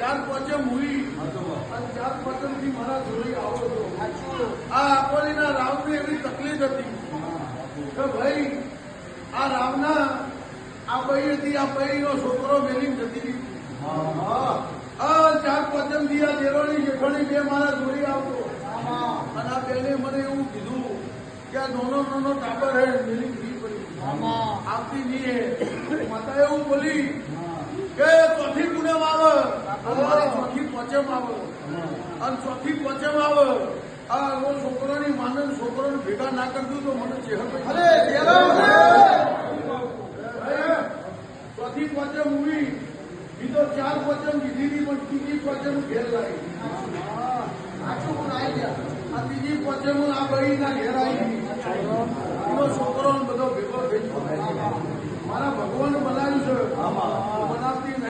ચાર પાંચે મૂવી અને ચાર પાંચમથી મારા જોડે આવો હતો. આ અકોલીના રાવને એવી તકલીફ હતી કે ભાઈ આ રાવના આ ભાઈ હતી, આ ભાઈનો છોકરો મેલી જતી રહી. ચાર પાંચમથી આ દેરોની જેઠોની બે મારા જોડે આવતો અને આ બેને મને એવું કીધું કે આ નાનો ટાબર હે મેલી ફ્રી પડી આવતી નહીં. માતા એવું બોલી કે ચોથી પૂનમ આવે અમારી ચોથી પચમ આવે અને ચોથી પચમ આવે આ છોકરાની માને છોકરાને ભેગા ના કરતું તો મને ચોથી પચમ મૂવી બીજો ચાર પચમ કીધી હતી પણ ત્રીજી પચમ ઘેર લાવી. આ ત્રીજી પચમ આ બળી ના ઘેર આવી એનો છોકરો બધો ભેગો થઈ મારા ભગવાન બનાવ્યું છે બનાવતી